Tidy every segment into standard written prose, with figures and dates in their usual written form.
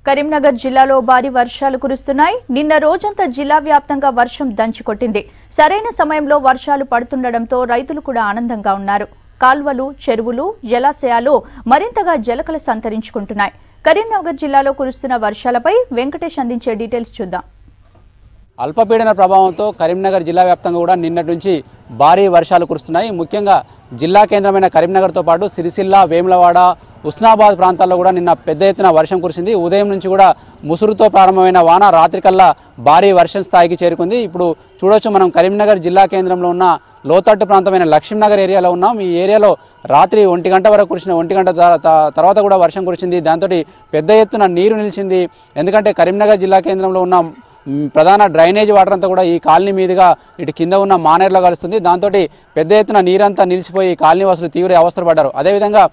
కరీంనగర్ జిల్లాలో భారీ వర్షాలు కురుస్తున్నాయి. నిన్న రోజంతా జిల్లా వ్యాప్తంగా వర్షం దంచుకొట్టింది. సరైన సమయంలో వర్షాలు పడుతుండటంతో రైతులు కూడా ఆనందంగా ఉన్నారు. కాల్వలు, చెరువులు, జలాశయాలు మరింతగా జలకలు సంతరించుకుంటున్నాయి. కరీంనగర్ జిల్లాలో కురుస్తున్న వర్షాలపై వెంకటేష్ అందించే డీటెయిల్స్ చూద్దాం. అల్పపీడన ప్రభావంతో కరీంనగర్ జిల్లా వ్యాప్తంగా కూడా నిన్నటి నుంచి భారీ వర్షాలు కురుస్తున్నాయి. ముఖ్యంగా జిల్లా కేంద్రమైన కరీంనగర్తో పాటు సిరిసిల్ల, వేములవాడ, ఉస్నాబాద్ ప్రాంతాల్లో కూడా నిన్న పెద్ద ఎత్తున వర్షం కురిసింది. ఉదయం నుంచి కూడా ముసురుతో ప్రారంభమైన వాన రాత్రికల్లా భారీ వర్షం స్థాయికి చేరుకుంది. ఇప్పుడు చూడొచ్చు, మనం కరీంనగర్ జిల్లా కేంద్రంలో ఉన్న లోతట్టు ప్రాంతమైన లక్ష్మీనగర్ ఏరియాలో ఉన్నాం. ఈ ఏరియాలో రాత్రి 1 గంట వరకు కురిసిన 1 గంట తర్వాత కూడా వర్షం కురిసింది. దాంతో పెద్ద ఎత్తున నీరు నిలిచింది. ఎందుకంటే కరీంనగర్ జిల్లా కేంద్రంలో ఉన్న ప్రధాన డ్రైనేజ్ వాటర్ అంతా కూడా ఈ కాలనీ మీదుగా ఇటు కింద ఉన్న మానేరులో కలుస్తుంది. దాంతో పెద్ద ఎత్తున నీరంతా నిలిచిపోయి కాలనీ వాసులు తీవ్ర అవస్థలు పడ్డారు. అదేవిధంగా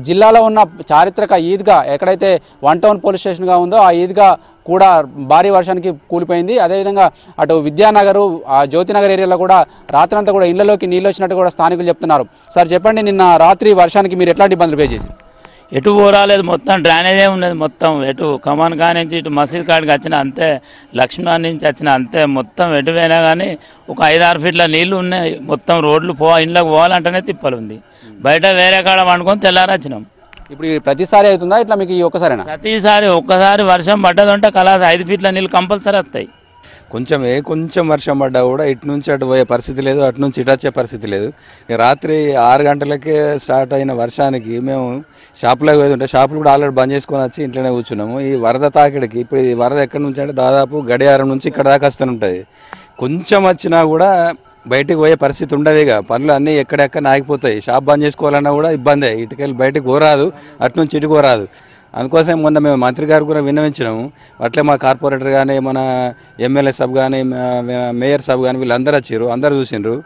జిల్లాలో ఉన్న చారిత్రక ఈద్గా ఎక్కడైతే 1 టౌన్ పోలీస్ స్టేషన్గా ఉందో ఆ ఈద్గా కూడా భారీ వర్షానికి కూలిపోయింది. అదేవిధంగా అటు విద్యానగర్, జ్యోతినగర్ ఏరియాలో కూడా రాత్రంతా కూడా ఇళ్లలోకి నీళ్ళు వచ్చినట్టు కూడా స్థానికులు చెప్తున్నారు. సార్ చెప్పండి, నిన్న రాత్రి వర్షానికి మీరు ఎట్లాంటి ఇబ్బందులు ఫేస్ చేశారు? ఎటు పోరాలేదు, మొత్తం డ్రైనేజే ఉన్నది. మొత్తం ఎటు కమాన్ కా నుంచి ఇటు మసీద్ కాడికి వచ్చిన అంతే, లక్ష్మణ్ నుంచి వచ్చిన అంతే, మొత్తం ఎటు పోయినా కానీ ఒక 5-6 ఫీట్ల నీళ్లు ఉన్నాయి. మొత్తం రోడ్లు ఇంట్లోకి పోవాలంటేనే తిప్పలు ఉంది. బయట వేరే కాడ వండుకొని తెల్లారి వచ్చినాం. ఇప్పుడు ప్రతిసారి అవుతుందా ఇట్లా మీకు ఈ ఒక్కసారైనా? ప్రతిసారి ఒక్కసారి వర్షం పడ్డదంటే కలాస్ 5 ఫీట్ల నీళ్ళు కంపల్సరీ వస్తాయి. కొంచెం వర్షం పడ్డా కూడా ఇటు నుంచి అటు పోయే పరిస్థితి లేదు, అటు నుంచి ఇటు వచ్చే పరిస్థితి లేదు. రాత్రి 6 గంటలకే స్టార్ట్ అయిన వర్షానికి మేము షాపులోకి పోయి ఉంటే షాపులు కూడా ఆల్రెడీ బంద్ చేసుకొని వచ్చి ఇంట్లోనే కూర్చున్నాము. ఈ వరద తాకిడికి ఇప్పుడు ఈ వరద ఎక్కడి నుంచి అంటే దాదాపు గడియారం నుంచి ఇక్కడ దాకా వస్తూనే ఉంటుంది. కొంచెం వచ్చినా కూడా బయటకు పోయే పరిస్థితి ఉండదు. ఇక పనులు అన్నీ ఎక్కడెక్కడ ఆగిపోతాయి. షాప్ బంద్ చేసుకోవాలన్నా కూడా ఇబ్బందే. ఇటుకెళ్ళి బయటకు పోరాదు, అటు నుంచి ఇటు పోరాదు. అందుకోసం మొన్న మేము మంత్రి గారు కూడా విన్నవించినాము. అట్లే మా కార్పొరేటర్ కానీ, మన ఎమ్మెల్యే సబ్ కానీ, మేయర్ సబ్ కానీ వీళ్ళందరూ వచ్చారు, అందరూ చూసిండ్రు.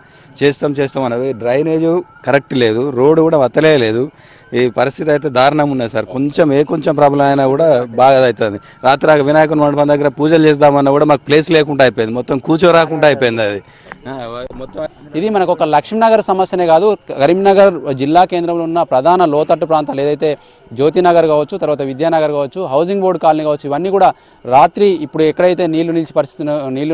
చేస్తాం అన్నది. డ్రైనేజు కరెక్ట్ లేదు, రోడ్డు కూడా వత్తలే లేదు. ఈ పరిస్థితి అయితే దారుణంగా ఉన్నది సార్. కొంచెం ప్రాబ్లం అయినా కూడా బాగా అవుతుంది. రాత్రి వినాయకుని మండపం దగ్గర పూజలు చేద్దామన్నా కూడా మాకు ప్లేస్ లేకుండా అయిపోయింది. మొత్తం కూర్చోరాకుండా అయిపోయింది అది మొత్తం. ఇది మనకు ఒక లక్ష్మీనగర్ సమస్యనే కాదు, కరీంనగర్ జిల్లా కేంద్రంలో ఉన్న ప్రధాన లోతట్టు ప్రాంతాలు ఏదైతే జ్యోతినగర్ కావచ్చు, తర్వాత విద్యానగర్ కావచ్చు, హౌసింగ్ బోర్డు కాలనీ కావచ్చు, ఇవన్నీ కూడా రాత్రి ఇప్పుడు ఎక్కడైతే నీళ్లు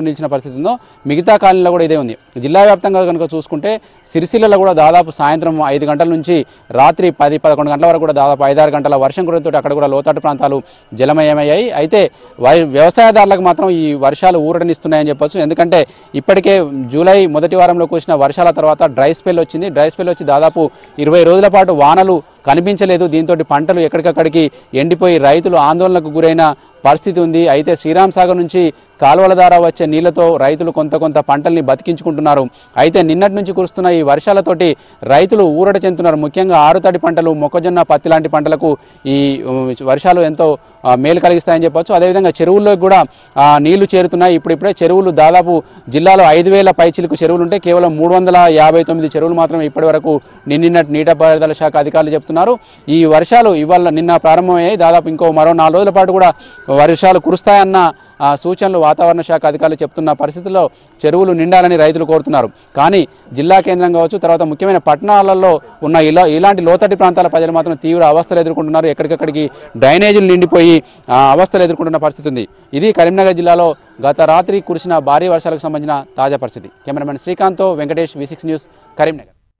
నిలిచిన పరిస్థితి ఉందో మిగతా కాలనీలో కూడా ఇదే ఉంది. జిల్లా వ్యాప్తంగా కనుక చూసుకుంటే సిరిసిల్లలో కూడా దాదాపు సాయంత్రం 5 గంటల నుంచి రాత్రి 10-11 గంటల వరకు కూడా దాదాపు 5-6 గంటల వర్షం కురవడంతో అక్కడ కూడా లోతట్టు ప్రాంతాలు జలమయమయ్యాయి. అయితే వ్యవసాయదారులకు మాత్రం ఈ వర్షాలు ఊరటనిస్తున్నాయని చెప్పొచ్చు. ఎందుకంటే ఇప్పటికే జూలై మొదటి వారంలో కురిసిన వర్షాల తర్వాత డ్రై స్పెల్ వచ్చింది. డ్రై స్పెల్ వచ్చి దాదాపు 20 రోజుల పాటు వానలు కనిపించలేదు. దీంతో పంటలు ఎక్కడికక్కడికి ఎండిపోయి రైతులు ఆందోళనకు గురైన పరిస్థితి ఉంది. అయితే శ్రీరామ్ సాగర్ నుంచి కాలువల ద్వారా వచ్చే నీళ్లతో రైతులు కొంత పంటల్ని బతికించుకుంటున్నారు. అయితే నిన్నటి నుంచి కురుస్తున్న ఈ వర్షాలతోటి రైతులు ఊరట చెందుతున్నారు. ముఖ్యంగా ఆరుతడి పంటలు, మొక్కజొన్న, పత్తి లాంటి పంటలకు ఈ వర్షాలు ఎంతో మేలు కలిగిస్తాయని చెప్పొచ్చు. అదేవిధంగా చెరువుల్లోకి కూడా నీళ్లు చేరుతున్నాయి. ఇప్పుడిప్పుడే చెరువులు దాదాపు జిల్లాలో 5,000 పైచిలకు చెరువులు ఉంటే కేవలం 359 చెరువులు మాత్రమే ఇప్పటి వరకు నిన్నటి నీటిపారుదల శాఖ అధికారులు చెప్తున్నారు. ఈ వర్షాలు నిన్న ప్రారంభమయ్యాయి. దాదాపు మరో 4 రోజుల పాటు కూడా వర్షాలు కురుస్తాయన్న సూచనలు వాతావరణ శాఖ అధికారులు చెప్తున్న పరిస్థితుల్లో చెరువులు నిండాలని రైతులు కోరుతున్నారు. కానీ జిల్లా కేంద్రం కావచ్చు, తర్వాత ముఖ్యమైన పట్టణాలలో ఉన్న ఇలాంటి లోతటి ప్రాంతాల ప్రజలు మాత్రం తీవ్ర అవస్థలు ఎదుర్కొంటున్నారు. ఎక్కడికక్కడికి డ్రైనేజీలు నిండిపోయి అవస్థలు ఎదుర్కొంటున్న పరిస్థితి ఉంది. ఇది కరీంనగర్ జిల్లాలో గత రాత్రి కురిసిన భారీ వర్షాలకు సంబంధించిన తాజా పరిస్థితి. కెమెరామెన్ శ్రీకాంత్తో వెంకటేష్, V6 న్యూస్, కరీంనగర్.